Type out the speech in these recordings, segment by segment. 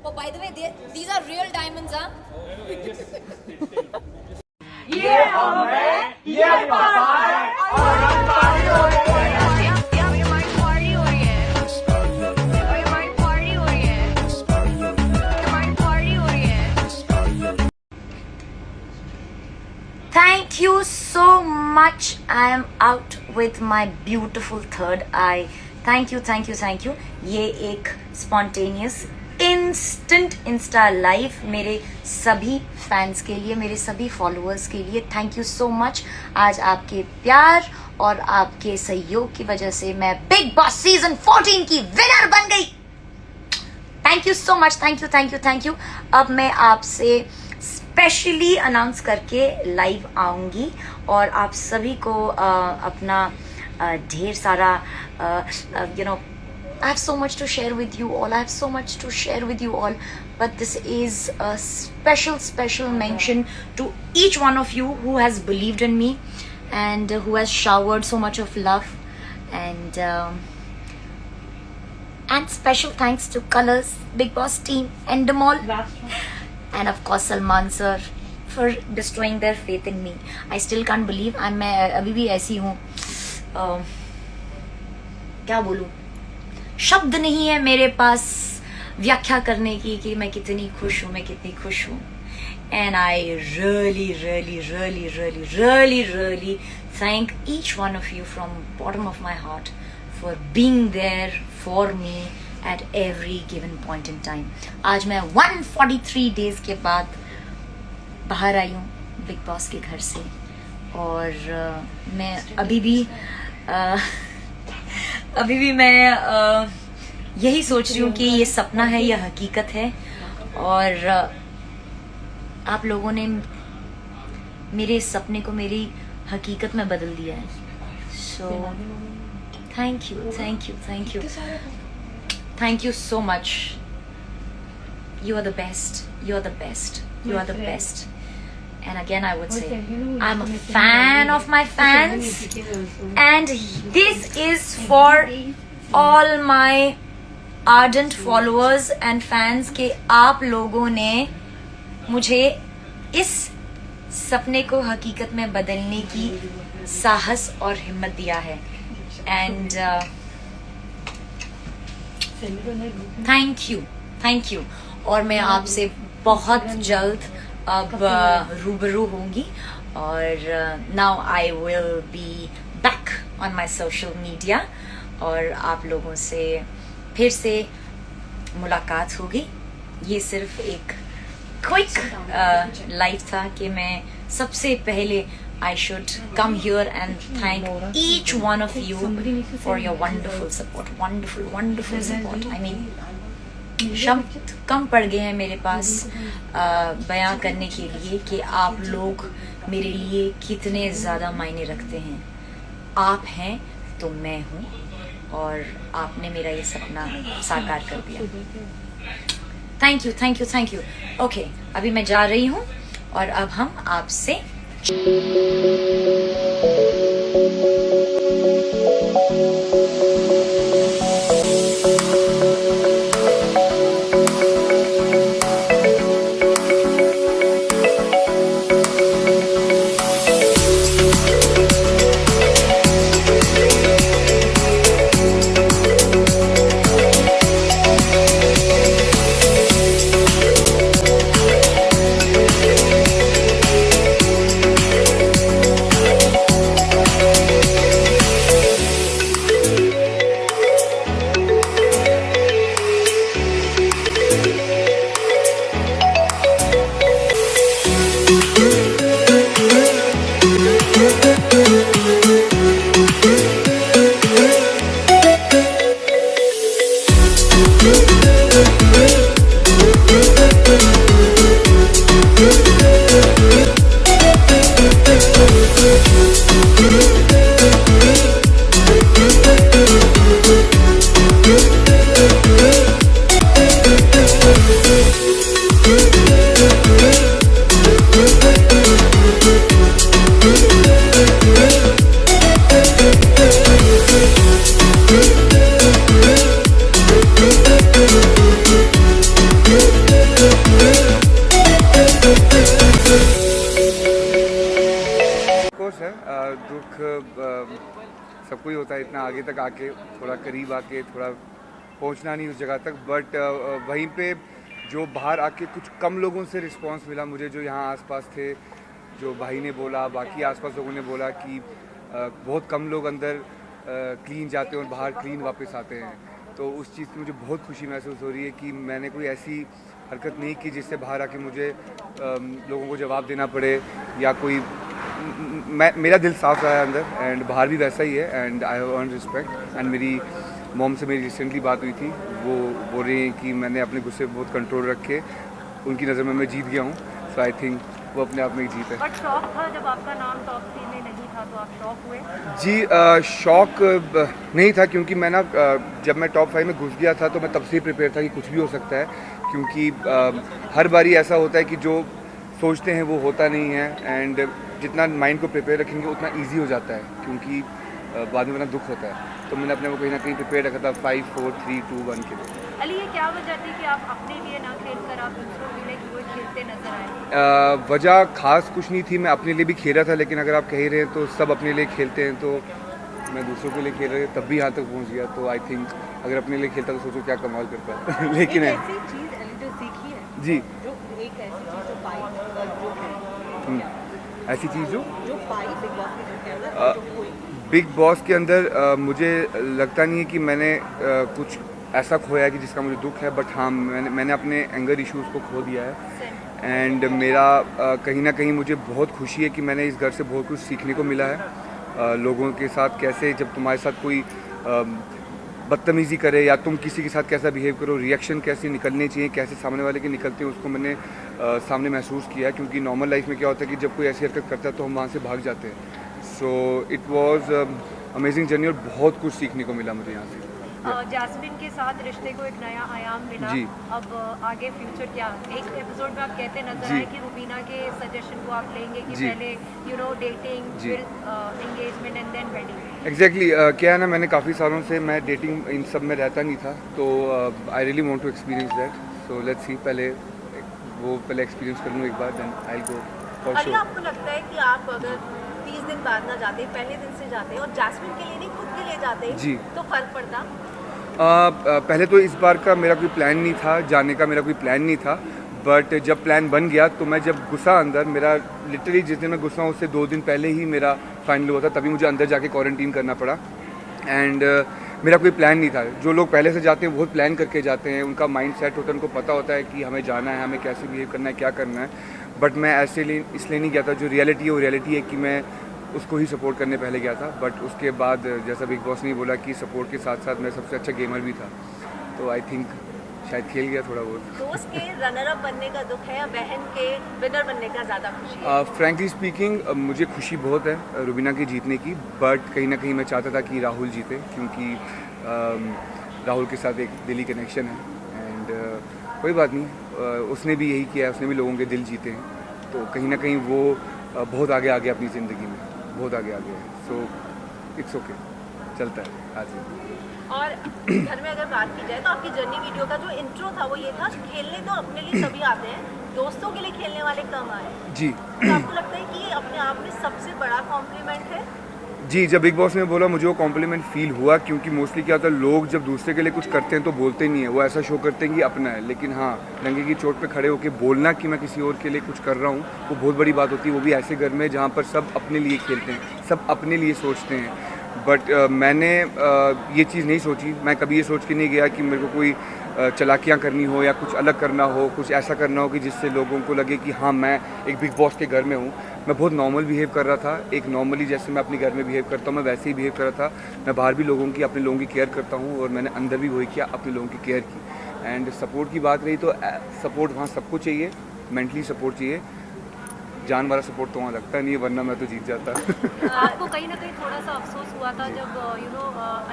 Oh, by the way, these are real diamonds, huh? ये हम है, ये पापा है और हम पार्टी हो रहे हैं। Thank you so much. I am out with my beautiful third eye. Thank you, thank you, thank you. ये एक spontaneous instant इंस्टा लाइव मेरे सभी फैंस के लिए, मेरे सभी फॉलोअर्स के लिए थैंक यू सो मच। आज आपके प्यार और आपके सहयोग की वजह से मैं बिग बॉस सीजन 14 की विनर बन गई। Thank you so much, thank you, thank you, thank you. अब मैं आपसे स्पेशली अनाउंस करके लाइव आऊंगी और आप सभी को अपना ढेर सारा I have so much to share with you all. I have so much to share with you all. But this is a special mention to each one of you who has believed in me and who has showered so much of love. And special thanks to Colors, Big Boss team, Endemol, and of course Salman sir for destroying their faith in me. I still can't believe मैं अभी भी ऐसी हूँ, क्या बोलूँ, शब्द नहीं है मेरे पास व्याख्या करने की कि मैं कितनी खुश हूँ, मैं कितनी खुश हूँ। And I really thank each one of you from bottom of my heart for being there for me at every given point in time. आज मैं 143 days के बाद बाहर आई हूँ बिग बॉस के घर से और मैं अभी भी मैं यही सोच रही हूँ कि ये सपना है या हकीकत है। और आप लोगों ने मेरे सपने को मेरी हकीकत में बदल दिया है। So thank you, thank you, thank you, thank you so much. You are the best, you are the best, you are the best. And again I would say I'm a fan of my fans, and this is for all my ardent followers and fans के आप लोगों ने मुझे इस सपने को हकीकत में बदलने की साहस और हिम्मत दिया है। And thank you. और मैं आपसे बहुत जल्द अब रूबरू होंगी और now I will be back on my social media और आप लोगों से फिर से मुलाकात होगी। ये सिर्फ एक क्विक लाइव था कि मैं सबसे पहले I should come here and thank each one of you for your wonderful support, wonderful support. I mean, शब्द कम पड़ गए हैं मेरे पास बयां करने के लिए कि आप लोग मेरे लिए कितने ज़्यादा मायने रखते हैं। आप हैं तो मैं हूँ और आपने मेरा ये सपना साकार कर दिया। Thank you, thank you, thank you. Okay, अभी मैं जा रही हूँ और अब हम आपसे सबको ही होता है इतना आगे तक आके, थोड़ा करीब आके, थोड़ा पहुंचना नहीं उस जगह तक, बट वहीं पे जो बाहर आके कुछ कम लोगों से रिस्पांस मिला मुझे, जो यहाँ आसपास थे, जो भाई ने बोला, बाकी आसपास लोगों ने बोला कि बहुत कम लोग अंदर क्लीन जाते हैं और बाहर क्लीन वापस आते हैं। तो उस चीज़ की मुझे बहुत खुशी महसूस हो रही है कि मैंने कोई ऐसी हरकत नहीं की जिससे बाहर आके मुझे लोगों को जवाब देना पड़े, या कोई मेरा दिल साफ रहा है अंदर, एंड बाहर भी वैसा ही है, and I have earn respect. And मेरी मॉम से मेरी रिसेंटली बात हुई थी, वो बोल रही हैं कि मैंने अपने गुस्से पर बहुत कंट्रोल रख के उनकी नज़र में मैं जीत गया हूँ। सो आई थिंक वो अपने आप में ही जीत है। बट शौक था जब आपका नाम टॉप 3 में नहीं था, तो आप शौक हुए? जी शौक नहीं था, क्योंकि मैं ना जब मैं टॉप 5 में घुस गया था तो मैं तब से ही प्रिपेयर था कि कुछ भी हो सकता है, क्योंकि हर बारी ऐसा होता है कि जो सोचते हैं वो होता नहीं है, एंड जितना माइंड को प्रिपेयर रखेंगे उतना ईजी हो जाता है, क्योंकि बाद में वरना दुख होता है। तो मैंने अपने को कहीं ना कहीं प्रिपेयर रखा था 5, 4, 3, 2, 1 के लिए। अली, ये क्या वजह थी कि आप अपने लिए ना खेल कर आप दूसरों के लिए क्यों खेलते नजर आए? वजह खास कुछ नहीं थी, मैं अपने लिए भी खेल रहा था, लेकिन अगर आप कह ही रहे हैं तो सब अपने लिए खेलते हैं, तो मैं दूसरों के लिए खेल रहा तब भी यहाँ तक पहुँच गया। तो आई थिंक अगर अपने लिए खेलता तो सोचो क्या कमाल करता लेकिन एक ऐसी चीज़ अली जो सीखी है जी, जो एक ऐसी चीज़ जो पाई जो है, ऐसी चीज़ जो पाई बिग बॉस में जो है ना, जो कोई बिग बॉस के अंदर मुझे लगता नहीं है कि मैंने कुछ ऐसा खोया है कि जिसका मुझे दुख है, बट हाँ मैंने अपने एंगर इश्यूज़ को खो दिया है, एंड मेरा कहीं ना कहीं मुझे बहुत खुशी है कि मैंने इस घर से बहुत कुछ सीखने को मिला है। लोगों के साथ कैसे, जब तुम्हारे साथ कोई बदतमीज़ी करे या तुम किसी के साथ कैसा बिहेव करो, रिएक्शन कैसे निकलने चाहिए, कैसे सामने वाले के निकलते हैं, उसको मैंने सामने महसूस किया, क्योंकि नॉर्मल लाइफ में क्या होता है कि जब कोई ऐसी हरकत करता है तो हम वहाँ से भाग जाते हैं। So it was amazing journey और बहुत कुछ सीखने को मिला मुझे यहाँ से। जैस्मिन के साथ रिश्ते को एक नया आयाम मिला। जी। अब आगे फ्यूचर क्या? एक एपिसोड में आप कहते नजर जी। आए कि रुबीना के सजेशन को आप लेंगे कि जी। पहले डेटिंग, जी। फिर engagement and then wedding. Exactly क्या है ना, मैंने काफ़ी सालों से मैं डेटिंग इन सब में रहता नहीं था, तो I really want to experience that. So let's see, पहले एक्सपीरियंस कर लूँ एक बार, then I will go for Ali, sure. आपको लगता है कि आप अगर 30 दिन बाद ना जाते, पहले दिन से जाते और जैस्मिन के लिए नहीं खुद के लिए जाते जी। तो फर्क पड़ता? पहले तो इस बार का मेरा कोई प्लान नहीं था, जाने का मेरा कोई प्लान नहीं था, बट जब प्लान बन गया तो मैं जब घुसा अंदर, मेरा लिटरली जिस दिन मैं घुसा उससे 2 दिन पहले ही मेरा फाइनल हुआ था, तभी मुझे अंदर जाके क्वारंटीन करना पड़ा, एंड मेरा कोई प्लान नहीं था। जो लोग पहले से जाते हैं बहुत प्लान करके जाते हैं, उनका माइंड सेट होता है, उनको पता होता है कि हमें जाना है, हमें कैसे बिहेव करना है, क्या करना है, बट मैं ऐसे इसलिए नहीं गया था। जो रियलिटी है वो रियलिटी है कि मैं उसको ही सपोर्ट करने पहले गया था, बट उसके बाद जैसा बिग बॉस ने बोला कि सपोर्ट के साथ साथ मैं सबसे अच्छा गेमर भी था, तो आई थिंक शायद खेल गया थोड़ा बहुत। दोस्त के रनर अप बनने का दुख है या बहन के विनर बनने का ज़्यादा खुशी है? फ्रैंकली स्पीकिंग मुझे खुशी बहुत है रुबीना के जीतने की, बट कहीं ना कहीं मैं चाहता था कि राहुल जीते, क्योंकि राहुल के साथ एक दिली कनेक्शन है, एंड कोई बात नहीं, उसने भी यही किया है, उसने भी लोगों के दिल जीते हैं, तो कहीं ना कहीं वो बहुत आगे आ गया अपनी ज़िंदगी में, बहुत आगे आ गया है। सो इट्स ओके, चलता है आज। और घर में अगर बात की जाए तो आपकी जर्नी वीडियो का जो इंट्रो था वो ये था, खेलने तो अपने लिए सभी आते हैं, दोस्तों के लिए खेलने वाले कम आए। जी। तो आपको लगता है कि ये अपने आप में सबसे बड़ा कॉम्प्लीमेंट है? जी, जब बिग बॉस ने बोला मुझे वो कॉम्प्लीमेंट फील हुआ, क्योंकि मोस्टली क्या होता है, लोग जब दूसरे के लिए कुछ करते हैं तो बोलते नहीं है, वो ऐसा शो करते हैं कि अपना है, लेकिन हाँ डंगे की चोट पे खड़े होकर बोलना कि मैं किसी और के लिए कुछ कर रहा हूँ, वो बहुत बड़ी बात होती है, वो भी ऐसे घर में जहाँ पर सब अपने लिए खेलते हैं, सब अपने लिए सोचते हैं। बट मैंने ये चीज़ नहीं सोची, मैं कभी ये सोच के नहीं गया कि मेरे को कोई चालाकियाँ करनी हो या कुछ अलग करना हो, कुछ ऐसा करना हो कि जिससे लोगों को लगे कि हाँ मैं एक बिग बॉस के घर में हूँ। मैं बहुत नॉर्मल बिहेव कर रहा था, एक नॉर्मली जैसे मैं अपने घर में बिहेव करता हूँ मैं वैसे ही बिहेव कर रहा था। मैं बाहर भी अपने लोगों की केयर करता हूँ, और मैंने अंदर भी वही किया, अपने लोगों की केयर की। एंड सपोर्ट की बात रही तो सपोर्ट वहाँ सबको चाहिए, मेंटली सपोर्ट चाहिए, जान वाला सपोर्ट तो वहाँ लगता नहीं है, वरना मैं तो जीत जाता। आपको कहीं ना कहीं थोड़ा सा अफसोस हुआ था जब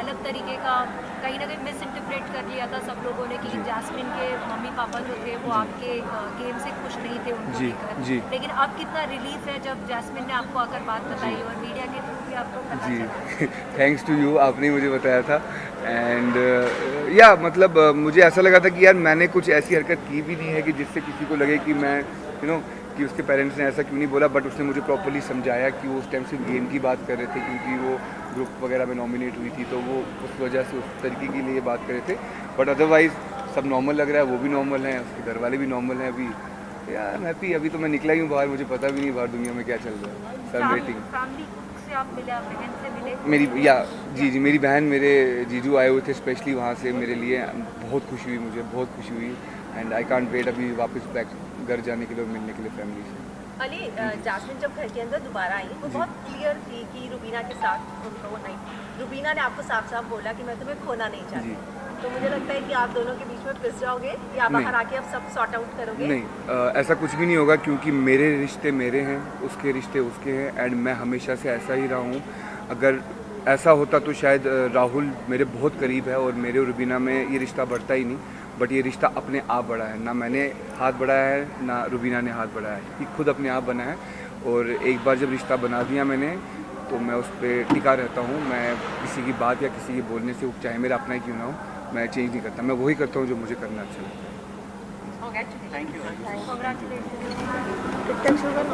अलग तरीके का कहीं ना कहीं मिस इंटरप्रेट कर लिया था सब लोगों ने कि जैस्मिन के मम्मी पापा जो थे वो आपके गेम से खुश नहीं थे उनको जी, लेकर। जी। लेकिन अब कितना रिलीफ है जब जैस्मिन ने आपको आकर बात बताई और मीडिया के थ्रू भी आपको पता जी, चला। थैंक्स टू यू, आपने मुझे बताया था। एंड या मतलब मुझे ऐसा लगा था कि यार मैंने कुछ ऐसी हरकत की भी नहीं है कि जिससे किसी को लगे कि मैं कि उसके पेरेंट्स ने ऐसा क्यों नहीं बोला, बट उसने मुझे प्रॉपर्ली समझाया कि वो उस टाइम सिर्फ गेम की बात कर रहे थे, क्योंकि वो ग्रुप वगैरह में नॉमिनेट हुई थी, तो वो उस वजह से उस तरीके के लिए बात कर रहे थे। बट अदरवाइज़ सब नॉर्मल लग रहा है, वो भी नॉर्मल हैं, उसके घर वाले भी नॉर्मल हैं। अभी यार मैं हैप्पी, अभी तो मैं निकला ही हूँ बाहर, मुझे पता भी नहीं बाहर दुनिया में क्या चल रहा है। सर वेटिंग फैमिली से आप मिले, आप बहन से मिले? मेरी या जी मेरी बहन, मेरे जीजू आए हुए थे स्पेशली वहाँ से मेरे लिए। बहुत खुशी हुई, मुझे बहुत खुशी हुई एंड आई कांट वेट अभी वापस बैक घर जाने के लिए और मिलने के लिए फैमिली से। अली, जास्मिन जब घर के अंदर दोबारा आई वो बहुत क्लियर थी कि रुबीना के साथ उनका वो नहीं, रुबीना ने आपको साफ साफ बोला कि मैं तुम्हें खोना नहीं चाहती। तो मुझे लगता है कि आप दोनों के बीच में पिस जाओगे या बाहर आके अब सब सॉर्ट आउट करोगे? नहीं, ऐसा कुछ भी नहीं होगा, क्योंकि मेरे रिश्ते मेरे हैं, उसके रिश्ते उसके हैं एंड मैं हमेशा से ऐसा ही रहा हूँ। अगर ऐसा होता तो शायद राहुल मेरे बहुत करीब है और मेरे और रुबीना में ये रिश्ता बढ़ता ही नहीं, बट ये रिश्ता अपने आप बढ़ा है। ना मैंने हाथ बढ़ाया है ना रुबीना ने हाथ बढ़ाया है, ये खुद अपने आप बना है। और एक बार जब रिश्ता बना दिया मैंने तो मैं उस पर टिका रहता हूँ। मैं किसी की बात या किसी के बोलने से, चाहे मेरा अपना ही क्यों ना हो, मैं चेंज नहीं करता। मैं वही करता हूँ जो मुझे करना अच्छा लगता है। Congratulations.